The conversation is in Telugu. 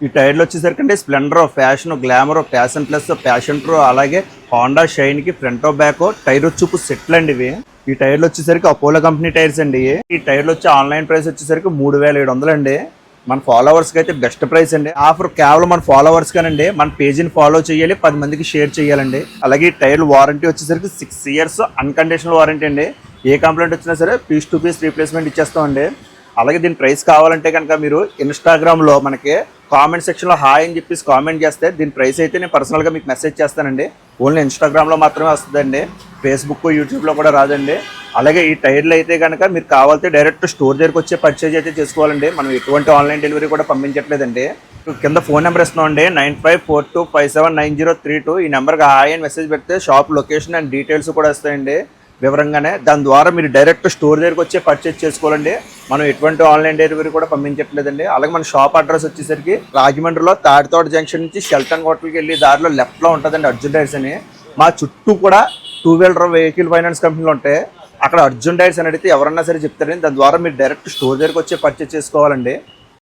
ఈ టైర్లు వచ్చేసరికి Splendor, fashion, glamour, passion plus, passion pro, అలాగే హోండా షైన్ కి ఫ్రంట్ బ్యాక్ టైర్ చూపు సెట్లు అండి ఇవి. ఈ టైర్లు వచ్చేసరికి అపోలో కంపెనీ టైర్స్ అండి. ఈ టైర్లు వచ్చి ఆన్లైన్ ప్రైస్ వచ్చేసరికి 3700 అండి. మన ఫాలోవర్స్కి అయితే బెస్ట్ ప్రైస్ అండి. ఆఫర్ కేవలం మన ఫాలోవర్స్ కానండి. మన పేజీని ఫాలో చేయాలి, 10 మందికి షేర్ చేయాలండి. అలాగే ఈ టైర్లు వారంటీ వచ్చేసరికి 6 years అన్కండిషనల్ వారంటీ అండి. ఏ కంప్లైంట్ వచ్చినా సరే పీస్ టు పీస్ రీప్లేస్మెంట్ ఇచ్చేస్తామండి. అలాగే దీని ప్రైస్ కావాలంటే కనుక మీరు ఇన్స్టాగ్రామ్లో మనకి కామెంట్ సెక్షన్లో హాయ్ అని చెప్పేసి కామెంట్ చేస్తే దీని ప్రైస్ అయితే నేను పర్సనల్గా మీకు మెసేజ్ చేస్తానండి. ఓన్లీ ఇన్స్టాగ్రామ్లో మాత్రమే వస్తుందండి, ఫేస్బుక్ యూట్యూబ్లో కూడా రాదండి. అలాగే ఈ టైర్లు అయితే కనుక మీరు కావాలంటే డైరెక్ట్ స్టోర్ దగ్గరికి వచ్చే పర్చేజ్ అయితే చేసుకోవాలండి. మనం ఎటువంటి ఆన్లైన్ డెలివరీ కూడా పంపించట్లేదండి. కింద ఫోన్ నెంబర్ ఇస్తున్నామండి, 9542579032. ఈ నెంబర్కి హాయ్ అని మెసేజ్ పెడితే షాప్ లొకేషన్ అండ్ డీటెయిల్స్ కూడా వస్తాయండి వివరంగానే. దాని ద్వారా మీరు డైరెక్ట్ స్టోర్ దగ్గరికి వచ్చే పర్చేజ్ చేసుకోవాలండి. మనం ఎటువంటి ఆన్లైన్ డెలివరీ కూడా పంపించట్లేదండి. అలాగే మన షాప్ అడ్రస్ వచ్చేసరికి రాజమండ్రిలో తాడితోట జంక్షన్ నుంచి షెల్టన్ హోటల్కి వెళ్ళి దారిలో లెఫ్ట్లో ఉంటుందండి అర్జున్ టైర్స్ అని. మా చుట్టూ కూడా 2-wheeler వెహికల్ ఫైనాన్స్ కంపెనీలు ఉంటాయి. అక్కడ అర్జున్ టైర్స్ అని అడిగితే ఎవరన్నా సరే చెప్తారండి. దాని ద్వారా మీరు డైరెక్ట్ స్టోర్ దగ్గరికి వచ్చే పర్చేజ్ చేసుకోవాలండి.